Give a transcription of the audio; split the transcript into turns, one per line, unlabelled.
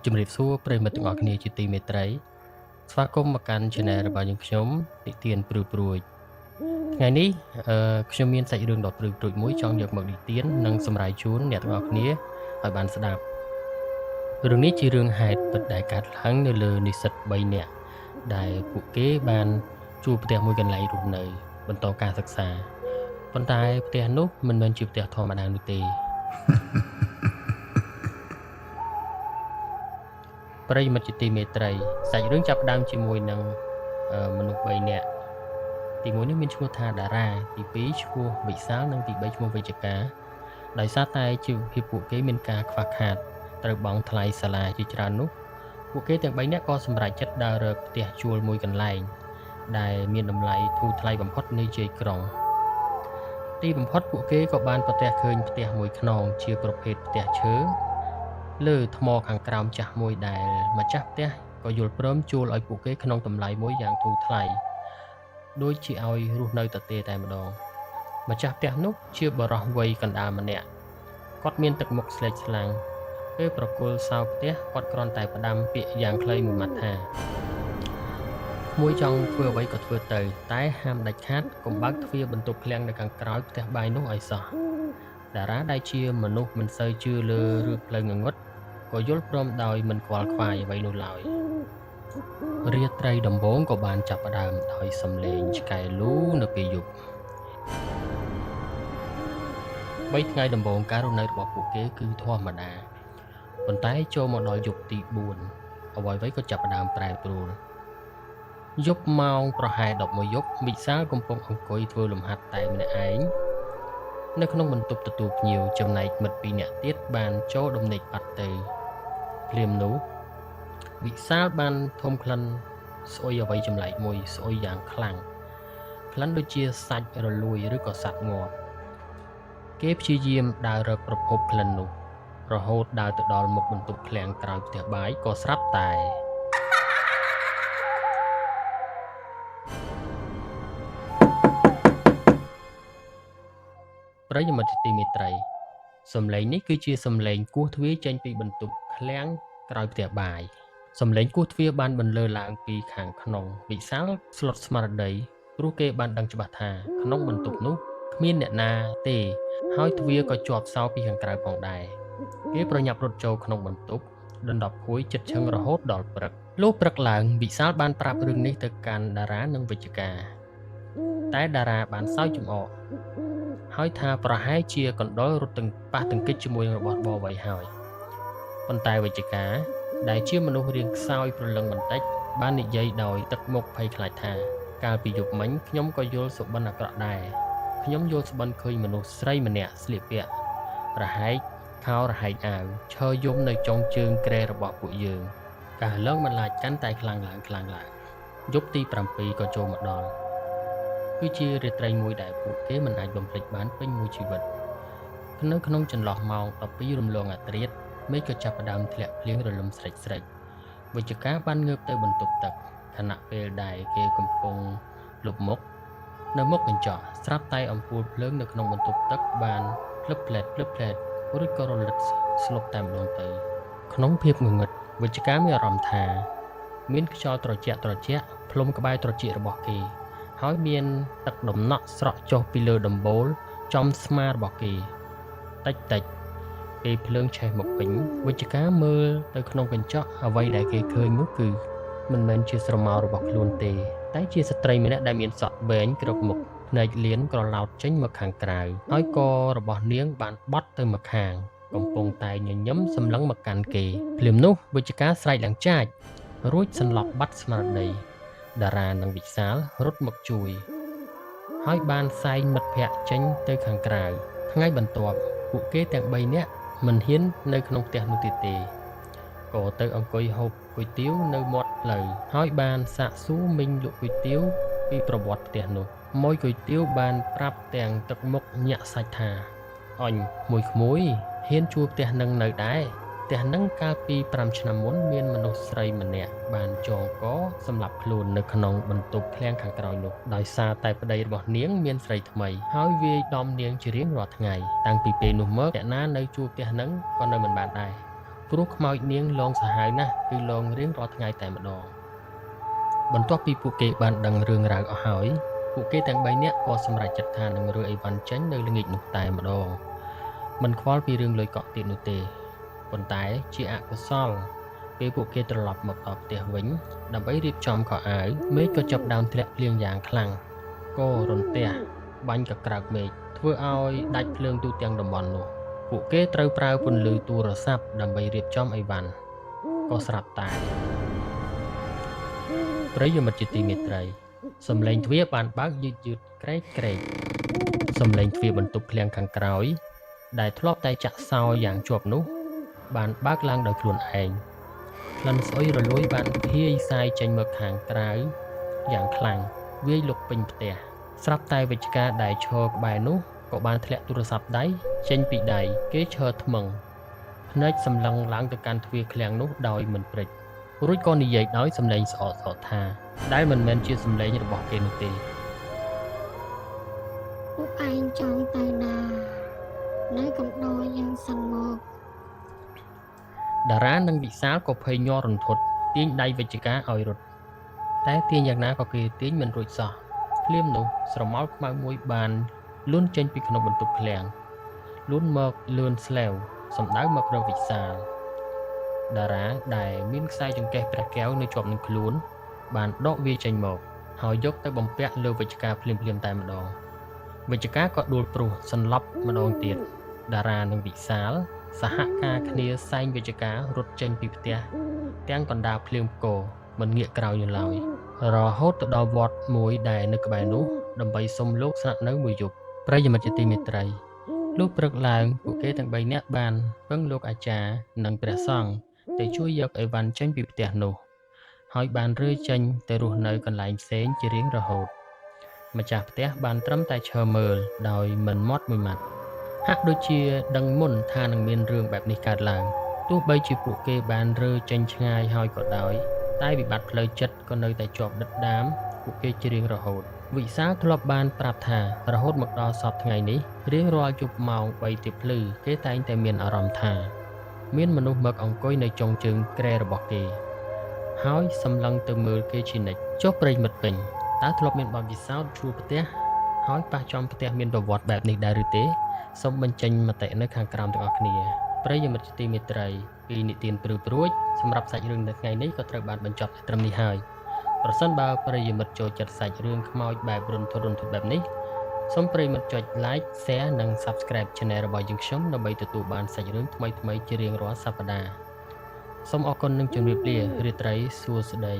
ជំរាបសួរប្រិយមិត្តទាំងអស់គ្នាជាទីមេត្រីស្វាគមន៍មកកាន់ Channel របស់យើងខ្ញុំនិទានព្រឺព្រួយថ្ងៃនេះខ្ញុំមានសាច់រឿងដ៏ព្រឺព្រួយមួយចង់យកមកនិទាននិងសម្រាយជូនអ្នកទាំងអស់គ្នាឲ្យបានស្ដាប់រឿងនេះជារឿងហេតុពិតដែលកើតឡើងនៅលើនិស្សិត3នាក់ដែលពួកគេបានជួលផ្ទះមួយកន្លែងរស់នៅបន្តការសិក្សាប៉ុន្តែផ្ទះនោះមិនមែនជាផ្ទះធម្មតានោះទេប្រិយមិត្តជាទីមេត្រីសាច់រឿងចាប់ផ្ដើមជាមួយនឹងមនុស្ស3នាក់ទី1នេះមានឈ្មោះថាតារាទី2ឈ្មោះវិសាលនិងទី3ឈ្មោះវិជ្ជការដោយសារតែជីវភាពពួកគេមានការខ្វះខាតត្រូវបង់ថ្លៃសាលាជាច្រើននោះពួកគេទាំង3នាក់ក៏សម្រេចចិត្តដើររកផ្ទះជួលមួយកន្លែងដែលមានតម្លៃធូរថ្លៃបំផុតនៅជ័យក្រុងទីបំផុតពួកគេក៏បានប្រទះឃើញផ្ទះមួយខ្នងជាប្រភេទផ្ទះឈើលើថ្មខាងក្រោមចាស់មួយដែលម្ចាស់ផ្ទះក៏យល់ព្រមជួលឲ្យពួកគេក្នុងតម្លៃមួយយ៉ាងធូរថ្លៃដូចជាឲ្យរស់នៅតែតែម្ដងម្ចាស់ផ្ទះនោះជាបរិសុទ្ធវ័យកណ្ដាលម្នាក់គាត់មានទឹកមុខស្លេកស្លាំងពេលប្រគល់សោផ្ទះគាត់គ្រាន់តែផ្ដាំពាក្យយ៉ាងខ្លីមួយម៉ាត់ថាមួយចង់ធ្វើអ្វីក៏ធ្វើទៅតែហាមដាច់ខាតកុំបើកទ្វារបន្ទប់ឃ្លាំងនៅខាងក្រោយផ្ទះបាយនោះឲ្យសោះតារាដែលជាមនុស្សមិនសូវជឿលើរឿងផ្លូវងងឹតក៏យល់ព្រមដោយមិនខ្វល់ខ្វាយអ្វីនោះឡើយរាត្រីដំបូងក៏បានចាប់ផ្ដើមដោយសំឡេងឆ្កែលូនៅពេលយប់3ថ្ងៃដំបូងការរស់នៅរបស់ពួកគេគឺធម្មតាប៉ុន្តែចូលមកដល់យប់ទី4អ្វីៗក៏ចាប់ផ្ដើមប្រែប្រួលយប់ម៉ោងប្រហែល11យប់វិសាលកំពុងអង្គុយធ្វើលំហាត់តែម្នាក់ឯងនៅក្នុងបន្ទប់ទទួលភ្ញៀវចំណែកមិត្ត2នាក់ទៀតបានចូលដំណេកបាត់ទៅភ្លាមនោះវិសាលបានធំក្លិនស្អុយអ្វីចម្លែកមួយស្អុយយ៉ាងខ្លាំងក្លិនដូចជាសាច់រលួយឬក៏សត្វងាប់គេព្យាយាមដើររកប្រភពក្លិននោះរហូតដើរទៅដល់មុខបន្ទប់ឃ្លាំងក្រោយផ្ទះបាយក៏ស្រាប់តែប្រិយមិត្តទីមេត្រីសំឡេងនេះគឺជាសំឡេងគោះទ្វារចេញពីបន្ទប់ឃ្លាំងក្រោយផ្ទះបាយសំឡេងគោះទ្វារបានបន្លឺឡើងពីខាងក្នុងវិសាលស្លុតស្មារតីព្រោះគេបានដឹងច្បាស់ថាក្នុងបន្ទប់នោះគ្មានអ្នកណាទេហើយទ្វារក៏ជាប់សោពីខាងក្រៅផងដែរគេប្រញាប់រត់ចូលក្នុងបន្ទប់ដណ្ដប់ភួយចិត្តឈឹងរហូតដល់ព្រឹកលុះព្រឹកឡើងវិសាលបានប្រាប់រឿងនេះទៅកាន់តារានិងវិជ្ជការតែតារាបានសើចចំអកហើយថាប្រហែលជាកណ្ដុររត់ទាំងប៉ះទង្គិចជាមួយនឹងរបស់បវ័យហើយប៉ុន្តែវិជ្ជការដែលជាមនុស្សរាងខ្សោយប្រលឹងបន្តិចបាននិយាយដោយទឹកមុខភ័យខ្លាចថាកាលពីយប់មិញខ្ញុំក៏យល់សុបិនអាក្រក់ដែរខ្ញុំយល់សុបិនឃើញមនុស្សស្រីម្នាក់ស្លៀកពាក់រហែកខោរហែកអាវឈរយំនៅចុងជើងគ្រែរបស់ពួកយើងការឡើងបន្លាចកាន់តែខ្លាំងឡើងយប់ទី7ក៏ចូលមកដល់គឺជារាត្រីមួយដែលពួកគេមិនអាចបំភ្លេចបានពេញមួយជីវិតនៅក្នុងចន្លោះម៉ោង12រំលងអាធ្រាត្រមេឃក៏ចាប់ផ្ដើមធ្លាក់ភ្លៀងរលឹមស្រេចវិជ្ជការបានងើបទៅបន្ទប់ទឹកខណៈពេលដែលគេកំពុងលុបមុខនៅមុខកញ្ចក់ស្រាប់តែអំពូលភ្លើងនៅក្នុងបន្ទប់ទឹកបានភ្លឹបភ្លែតរួចក៏រលត់ស្លុបតែម្ដងទៅក្នុងភាពងងឹតវិជ្ជការមានអារម្មណ៍ថាមានខ្យល់ត្រជាក់ផ្លុំក្បែរត្រចៀករបស់គេហើយមានទឹកដំណក់ស្រក់ចុះពីលើដំបូលចំស្មារបស់គេតិចពេលភ្លើងឆេះមកពេញវិជ្ជការមើលទៅក្នុងកញ្ចក់អ្វីដែលគេឃើញនោះគឺមិនមែនជាស្រមោលរបស់ខ្លួនទេតែជាស្ត្រីម្នាក់ដែលមានសក់វែងគ្រប់មុខភ្នែកលៀនក្រឡោតចេញមកខាងក្រៅហើយករបស់នាងបានបត់ទៅមកខាងកំពុងតែញញឹមសម្លឹងមកកាន់គេភ្លាមនោះវិជ្ជការស្រែកឡើងចាចរួចសន្លប់បាត់ស្មារតីតារានិងវិសាលរត់មកជួយហើយបានសែងមិត្តភ័ក្តិចេញទៅខាងក្រៅថ្ងៃបន្ទាប់ពួកគេទាំង3នាក់មិនហ៊ាននៅក្នុងផ្ទះនោះទៀតទេក៏ទៅអង្គុយហូបគុយទាវនៅមាត់ផ្លូវហើយបានសាកសួរមីងលក់គុយទាវពីប្រវត្តិផ្ទះនោះម៉ួយគុយទាវបានប្រាប់ទាំងទឹកមុខញាក់សាច់ថាអញមួយក្មួយហ៊ានជួលផ្ទះនឹងនៅដែរផ្ទះនឹងកាលពី5ឆ្នាំមុនមានមនុស្សស្រីម្នាក់បានចងកសម្លាប់ខ្លួននៅក្នុងបន្ទប់ឃ្លាំងខាងក្រោយនោះដោយសារតែប្តីរបស់នាងមានស្រីថ្មីហើយវាយដំនាងជារៀងរាល់ថ្ងៃតាំងពីពេលនោះមកអ្នកណានៅជួលផ្ទះនឹងក៏នៅមិនបានដែរ ព្រោះខ្មោចនាងលងសាហាវណាស់គឺលងរៀងរាល់ថ្ងៃតែម្ដងបន្ទាប់ពីពួកគេបានដឹងរឿងរ៉ាវអស់ហើយពួកគេទាំង3នាក់ក៏សម្រេចចិត្តថានឹងរើអីវ៉ាន់ចេញនៅល្ងាចនោះតែម្ដងមិនខ្វល់ពីរឿងលុយកក់ទៀតនោះទេប៉ុន្តែជាអកុសលពេលពួកគេត្រឡប់មកដល់ផ្ទះវិញដើម្បីរៀបចំខោអាវមេឃក៏ចាប់ដើមធ្លាក់ភ្លៀងយ៉ាងខ្លាំងក៏រន្ទះបាញ់ក៏ក្រើកមេឃធ្វើឲ្យដាច់ភ្លើងទូទាំងតំបន់នោះពួកគេត្រូវប្រើពន្លឺទូរស័ព្ទដើម្បីរៀបចំអីវ៉ាន់ក៏ស្រាប់តែប្រិយមិត្តជាទីមេត្រីសំឡេងទ្វារបានបើកយឺតក្រែកសំឡេងទ្វារបន្ទប់ឃ្លាំងខាងក្រោយដែលធ្លាប់តែចាក់សោយ៉ាងជាប់នោះបានបើកឡើងដោយខ្លួនឯងក្លិនស្អុយរលួយបានភាយសាយចេញមកខាងក្រៅយ៉ាងខ្លាំងវាយលុកពេញផ្ទះស្រាប់តែវិជ្ជការដែលឈរក្បែរនោះក៏បានធ្លាក់ទូរស័ព្ទដៃចេញពីដៃគេឈរថ្មឹងភ្នែកសម្លឹងឡើងទៅកាន់ទ្វារឃ្លាំងនោះដោយមិនព្រិចរួចក៏និយាយដោយសំឡេងស្អកថាដែលមិនមែនជាសំឡេងរបស់គេនោះទេ
ពួកឯងចង់ទៅណានៅកំដរយ៉ាងសិនមក
តារានិងវិសាលក៏ភ័យញ័ររន្ធត់ទាញដៃវិជ្ជការឲ្យរត់តែទាញយ៉ាងណាក៏គេទាញមិនរួចសោះភ្លាមនោះស្រមោលខ្មៅមួយបានលូនចេញពីក្នុងបន្ទប់ឃ្លាំងលូនមកលឿនស្លែវសំដៅមករកវិសាលតារាដែលមានខ្សែចង្កេះព្រះកែវនៅជាប់នឹងខ្លួនបានដកវាចេញមកហើយយកទៅបំពាក់លើវិជ្ជការភ្លាមតែម្ដងវិជ្ជការក៏ដួលព្រុសសន្លប់ម្ដងទៀតតារានិងវិសាលសហការគ្នាសែងវិជ្ជការរត់ចេញពីផ្ទះទាំងកណ្ដាលភ្លៀងផ្គរមិនងាកក្រោយនៅឡើយរហូតទៅដល់វត្តមួយដែលនៅក្បែរនោះដើម្បីសុំលោកស្នាក់នៅមួយយប់ប្រិយមិត្តជាទីមេត្រីលុះព្រឹកឡើងពួកគេទាំង3នាក់បានពឹងលោកអាចារ្យនិងព្រះសង្ឃទៅជួយយកអីវ៉ាន់ចេញពីផ្ទះនោះហើយបានរើចេញទៅរស់នៅកន្លែងផ្សេងជារៀងរហូតម្ចាស់ផ្ទះបានត្រឹមតែឈរមើលដោយមិនមាត់មួយម៉ាត់ហាក់ដូចជាដឹងមុនថានឹងមានរឿងបែបនេះកើតឡើងទោះបីជាពួកគេបានរើចេញឆ្ងាយហើយក៏ដោយតែវិបត្តិផ្លូវចិត្តក៏នៅតែជាប់ដិតដាមពួកគេជារៀងរហូតវិសាលធ្លាប់បានប្រាប់ថារហូតមកដល់សពថ្ងៃនេះរៀងរាល់យប់ម៉ោង3ទៀបភ្លឺគេតែងតែមានអារម្មណ៍ថាមានមនុស្សមកអង្គុយនៅចុងជើងគ្រែរបស់គេហើយសម្លឹងទៅមើលគេជានិច្ចចុះប្រិយមិត្តពេញតើធ្លាប់មានបទពិសោធន៍ជួលផ្ទះហើយប៉ះចំផ្ទះមានប្រវត្តិបែបនេះដែរឬទេសូមបញ្ចេញមតិនៅខាងក្រោមទាំងអស់គ្នាប្រិយមិត្តជាទីមេត្រីពីនិទានព្រឺព្រួចសម្រាប់សាច់រឿងនៅថ្ងៃនេះក៏ត្រូវបានបញ្ចប់ត្រឹមនេះហើយប្រសិនបើប្រិយមិត្តចូលចិត្តសាច់រឿងខ្មោចបែបរន្ធត់បែបនេះសូមប្រិយមិត្តចុច like share និង subscribe channel របស់យើងខ្ញុំដើម្បីទទួលបានសាច់រឿងថ្មីៗជារៀងរាល់សប្តាហ៍សូមអរគុណនិងជម្រាបលារាត្រីសួស្តី